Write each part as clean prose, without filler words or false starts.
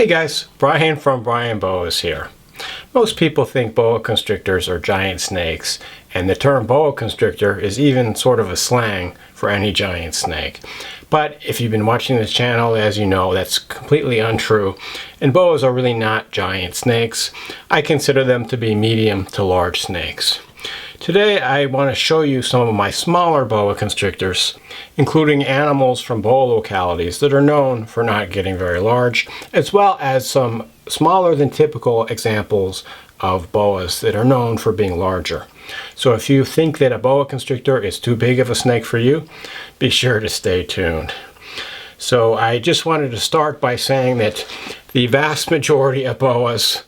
Hey guys, Brian from Boas here. Most people think boa constrictors are giant snakes, and the term boa constrictor is even sort of a slang for any giant snake. But if you've been watching this channel, as you know, that's completely untrue, and boas are really not giant snakes. I consider them to be medium to large snakes. Today I want to show you some of my smaller boa constrictors, including animals from boa localities that are known for not getting very large, as well as some smaller than typical examples of boas that are known for being larger. So if you think that a boa constrictor is too big of a snake for you, be sure to stay tuned. So I just wanted to start by saying that the vast majority of boas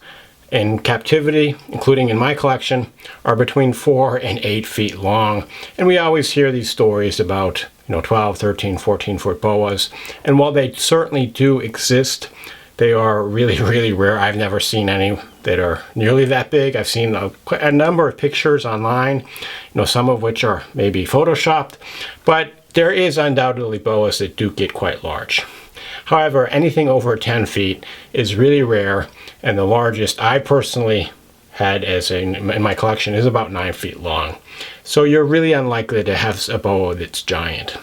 in captivity, including in my collection, are between 4 and 8 feet long. And we always hear these stories about 12, 13, 14 foot boas. And while they certainly do exist, they are really rare. I've never seen any that are nearly that big. I've seen a number of pictures online, some of which are maybe photoshopped, but there is undoubtedly boas that do get quite large. However, anything over 10 feet is really rare, and the largest I personally had in my collection is about 9 feet long. So you're really unlikely to have a boa that's giant.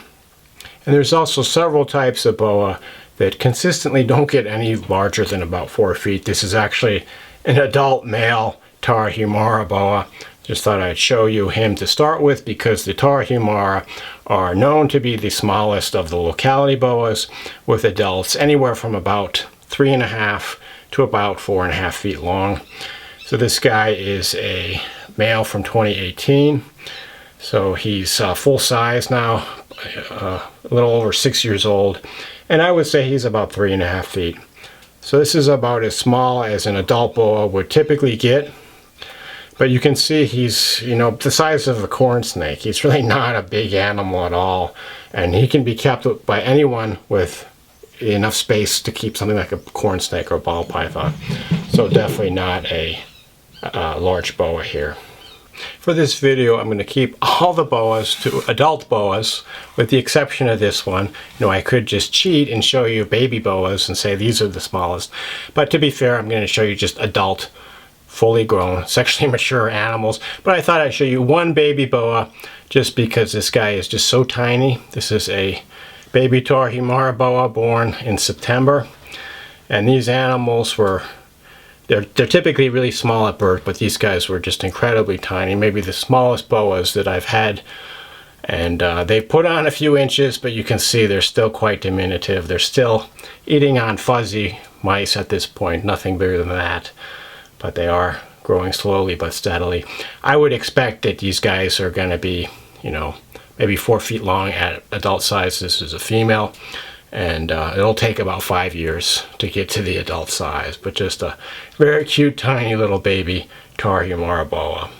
And there's also several types of boa that consistently don't get any larger than about 4 feet. This is actually an adult male Tarahumara boa. Just thought I'd show you him to start with because the Tarahumara are known to be the smallest of the locality boas, with adults anywhere from about 3.5 to about 4.5 feet long. So this guy is a male from 2018. So he's full size now, a little over 6 years old. And I would say he's about 3.5 feet. So this is about as small as an adult boa would typically get. But you can see he's, the size of a corn snake. He's really not a big animal at all. And he can be kept by anyone with enough space to keep something like a corn snake or a ball python. So definitely not a large boa here. For this video, I'm going to keep all the boas to adult boas, with the exception of this one. I could just cheat and show you baby boas and say these are the smallest. But to be fair, I'm going to show you just adult, fully grown, sexually mature animals. But I thought I'd show you one baby boa just because this guy is just so tiny. This is a baby Tarahumara boa born in September. And these animals they're typically really small at birth, but these guys were just incredibly tiny, maybe the smallest boas that I've had. And they've put on a few inches, but you can see they're still quite diminutive. They're still eating on fuzzy mice at this point, nothing bigger than that. But they are growing slowly but steadily. I would expect that these guys are going to be, maybe 4 feet long at adult size. This is a female. And it'll take about 5 years to get to the adult size, but just a very cute tiny little baby Tarahumara boa.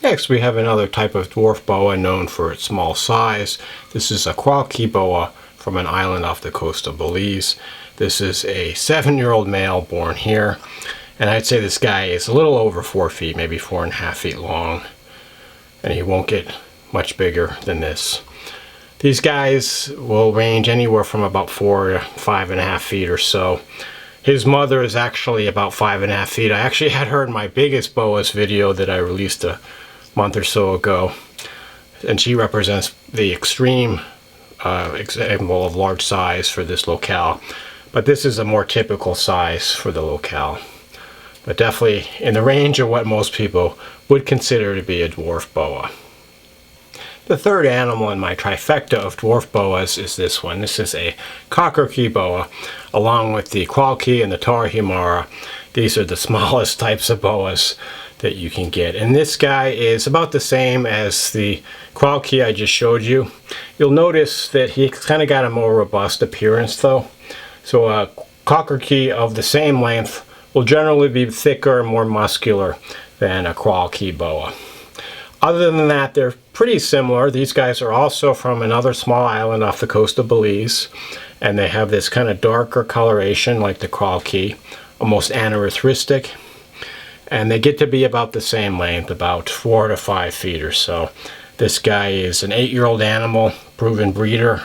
Next we have another type of dwarf boa known for its small size. This is a Crawley boa from an island off the coast of Belize. This is a 7-year-old male born here, and I'd say this guy is a little over 4 feet, maybe 4.5 feet long, and he won't get much bigger than this. These guys will range anywhere from about 4 to 5.5 feet or so. His mother is actually about 5.5 feet. I actually had her in my biggest boas video that I released a month or so ago. And she represents the extreme example of large size for this locale. But this is a more typical size for the locale. But definitely in the range of what most people would consider to be a dwarf boa. The third animal in my trifecta of dwarf boas is this one. This is a constrictor boa, along with the Crawley and the Tarahumara. These are the smallest types of boas that you can get. And this guy is about the same as the Crawley I just showed you. You'll notice that he's kind of got a more robust appearance though. So a constrictor of the same length will generally be thicker and more muscular than a Crawley boa. Other than that, they're pretty similar. These guys are also from another small island off the coast of Belize, and they have this kind of darker coloration like the Crawley, almost anerythristic, and they get to be about the same length, about 4 to 5 feet or so. This guy is an 8-year-old animal, proven breeder,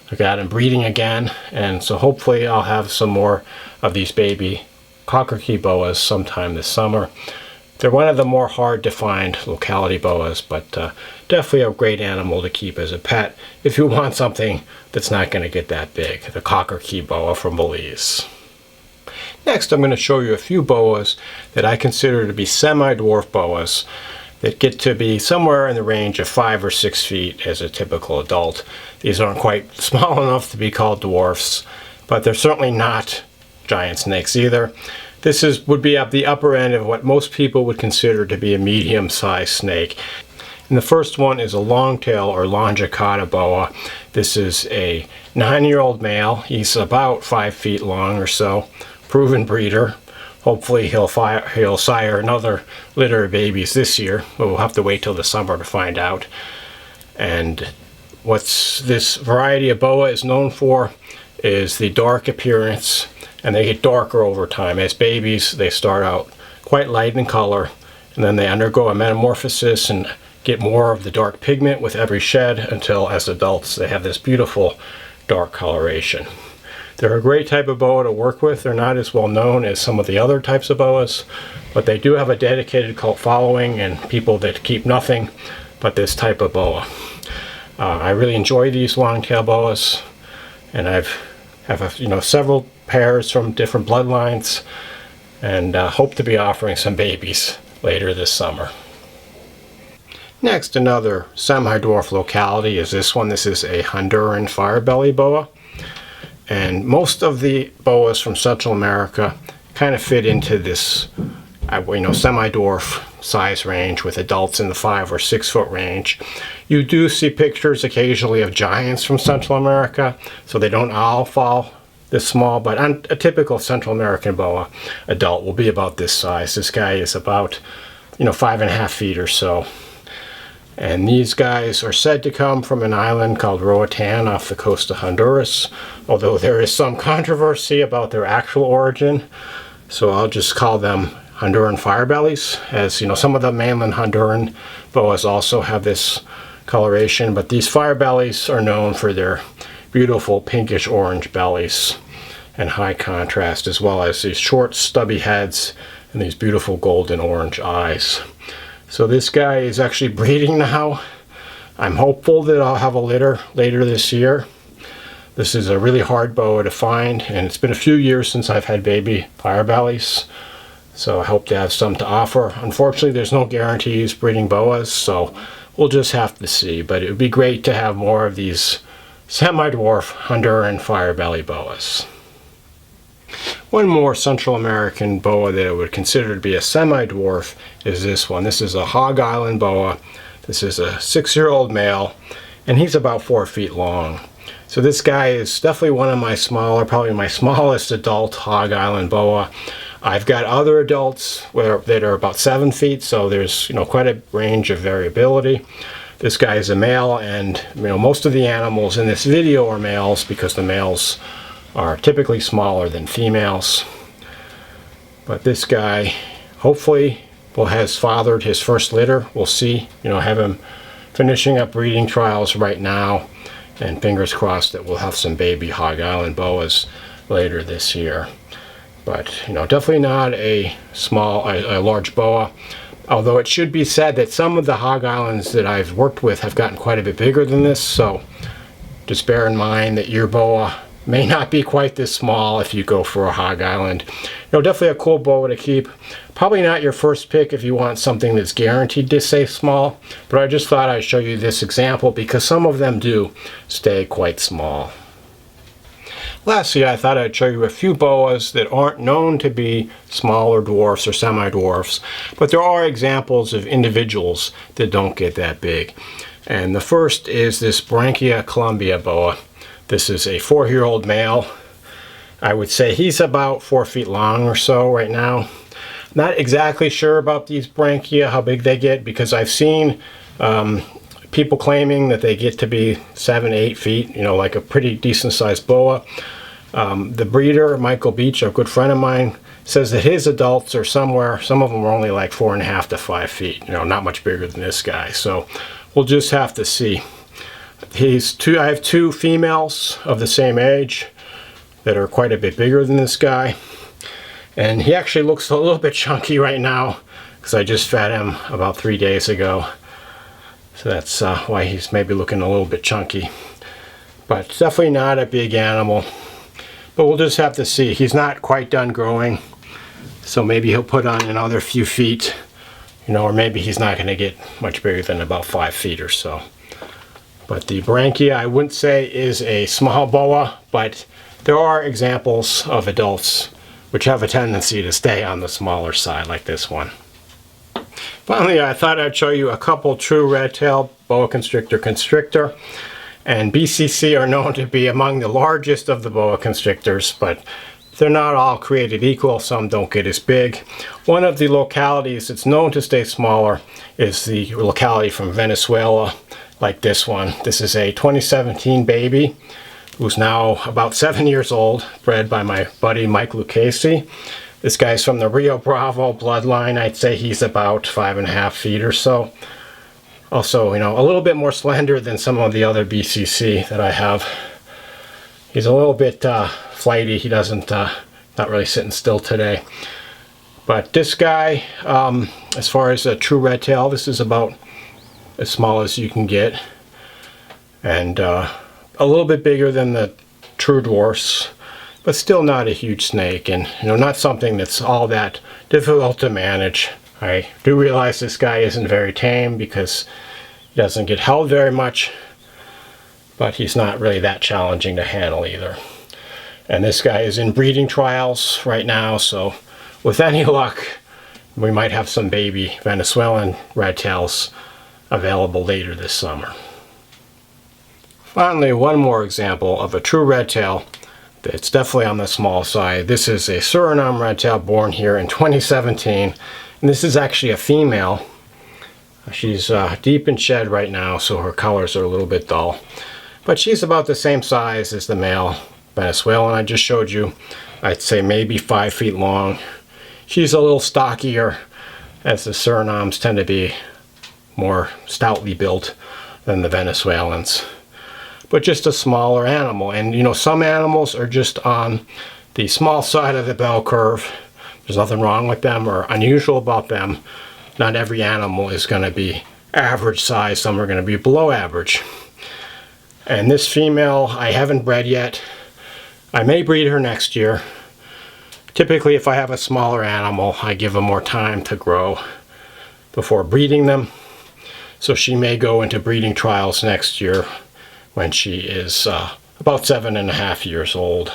I got him breeding again, and so hopefully I'll have some more of these baby cocker boas sometime this summer. They're one of the more hard to find locality boas, but definitely a great animal to keep as a pet if you want something that's not going to get that big, the cocker boa from Belize. Next, I'm going to show you a few boas that I consider to be semi-dwarf boas that get to be somewhere in the range of 5 or 6 feet as a typical adult. These aren't quite small enough to be called dwarfs, but they're certainly not giant snakes either. This would be at the upper end of what most people would consider to be a medium-sized snake. And the first one is a Longtail or Longicata boa. This is a 9-year-old male. He's about 5 feet long or so. Proven breeder. Hopefully he'll sire another litter of babies this year. But we'll have to wait till the summer to find out. And what this variety of boa is known for is the dark appearance, and they get darker over time. As babies, they start out quite light in color, and then they undergo a metamorphosis and get more of the dark pigment with every shed until, as adults, they have this beautiful dark coloration. They're a great type of boa to work with. They're not as well known as some of the other types of boas, but they do have a dedicated cult following and people that keep nothing but this type of boa. I really enjoy these long-tail boas, and have several pairs from different bloodlines, and hope to be offering some babies later this summer. Next, another semi-dwarf locality is this one. This is a Honduran firebelly boa, and most of the boas from Central America kind of fit into this semi-dwarf size range with adults in the 5 or 6 foot range. You do see pictures occasionally of giants from Central America, so they don't all fall this small, but on a typical Central American boa adult will be about this size. This guy is about 5.5 feet or so. And these guys are said to come from an island called Roatan off the coast of Honduras, although there is some controversy about their actual origin. So I'll just call them Honduran firebellies, as some of the mainland Honduran boas also have this coloration, but these firebellies are known for their beautiful pinkish orange bellies and high contrast, as well as these short stubby heads and these beautiful golden orange eyes. So this guy is actually breeding now. I'm hopeful that I'll have a litter later this year. This is a really hard boa to find, and it's been a few years since I've had baby firebellies, so I hope to have some to offer. Unfortunately, there's no guarantees breeding boas, so we'll just have to see. But it would be great to have more of these semi-dwarf Honduran firebelly boas. One more Central American boa that I would consider to be a semi-dwarf is this one. This is a Hog Island boa. This is a 6-year-old male, and he's about 4 feet long. So this guy is definitely one of my smaller, probably my smallest adult Hog Island boa. I've got other adults that are about 7 feet, so there's quite a range of variability. This guy is a male, and most of the animals in this video are males because the males are typically smaller than females. But this guy hopefully has fathered his first litter. We'll see. Have him finishing up breeding trials right now, and fingers crossed that we'll have some baby Hog Island boas later this year. But definitely not a large boa. Although it should be said that some of the Hog Islands that I've worked with have gotten quite a bit bigger than this, so just bear in mind that your boa may not be quite this small if you go for a Hog Island. Definitely a cool boa to keep. Probably not your first pick if you want something that's guaranteed to stay small, but I just thought I'd show you this example because some of them do stay quite small. Lastly, I thought I'd show you a few boas that aren't known to be smaller dwarfs or semi-dwarfs, but there are examples of individuals that don't get that big. And the first is this Branchia Columbia boa. This is a 4-year-old male. I would say he's about 4 feet long or so right now. Not exactly sure about these Branchia, how big they get, because I've seen people claiming that they get to be 7, 8 feet, like a pretty decent sized boa. The breeder, Michael Beach, a good friend of mine, says that his adults are somewhere, some of them are only like 4.5 to 5 feet, not much bigger than this guy. So we'll just have to see. I have two females of the same age that are quite a bit bigger than this guy. And he actually looks a little bit chunky right now because I just fed him about 3 days ago. So that's why he's maybe looking a little bit chunky. But definitely not a big animal. But we'll just have to see. He's not quite done growing. So maybe he'll put on another few feet. You know, or maybe he's not going to get much bigger than about 5 feet or so. But the branchia, I wouldn't say is a small boa, but there are examples of adults which have a tendency to stay on the smaller side, like this one. Finally, I thought I'd show you a couple true red-tailed boa constrictor. And BCC are known to be among the largest of the boa constrictors, but they're not all created equal. Some don't get as big. One of the localities that's known to stay smaller is the locality from Venezuela, like this one. This is a 2017 baby who's now about 7 years old, bred by my buddy Mike Lucchese. This guy's from the Rio Bravo bloodline. I'd say he's about 5.5 feet or so. Also, you know, a little bit more slender than some of the other BCC that I have. He's a little bit flighty. He doesn't, not really sitting still today. But this guy, as far as a true red tail, this is about as small as you can get. And a little bit bigger than the true dwarfs, but still not a huge snake, and you know, not something that's all that difficult to manage. I do realize this guy isn't very tame because he doesn't get held very much, but he's not really that challenging to handle either. And this guy is in breeding trials right now, so with any luck, we might have some baby Venezuelan red tails available later this summer. Finally, one more example of a true red tail that's definitely on the small side. This is a Suriname red tail born here in 2017, and this is actually a female. She's deep in shed right now, so her colors are a little bit dull. But she's about the same size as the male Venezuelan I just showed you. I'd say maybe 5 feet long. She's a little stockier, as the Surinames tend to be more stoutly built than the Venezuelans. But just a smaller animal. And you know, some animals are just on the small side of the bell curve. There's nothing wrong with them or unusual about them. Not every animal is going to be average size. Some are going to be below average. And this female I haven't bred yet. I may breed her next year. Typically, if I have a smaller animal, I give them more time to grow before breeding them. So she may go into breeding trials next year when she is about 7.5 years old.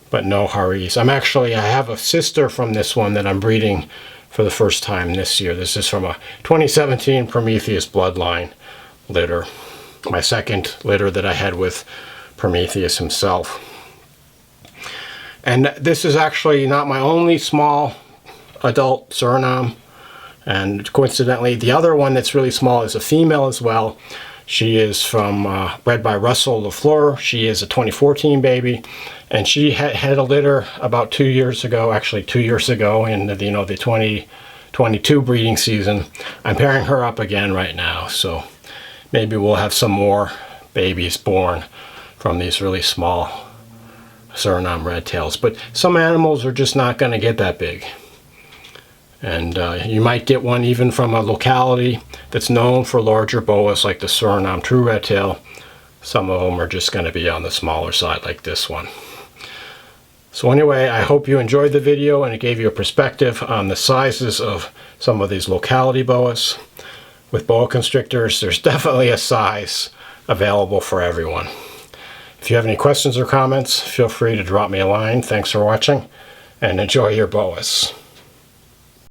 But no hurries. I have a sister from this one that I'm breeding for the first time this year. This is from a 2017 Prometheus bloodline litter. My second litter that I had with Prometheus himself. And this is actually not my only small adult Suriname. And coincidentally, the other one that's really small is a female as well. She is from bred by Russell LaFleur. She is a 2014 baby, and she had a litter about 2 years ago. Actually, 2 years ago in the 2022 breeding season. I'm pairing her up again right now, so maybe we'll have some more babies born from these really small Suriname red tails. But some animals are just not going to get that big. And you might get one even from a locality that's known for larger boas like the Suriname true red tail. Some of them are just going to be on the smaller side like this one. So anyway, I hope you enjoyed the video and it gave you a perspective on the sizes of some of these locality boas. With boa constrictors, there's definitely a size available for everyone. If you have any questions or comments, feel free to drop me a line. Thanks for watching and enjoy your boas.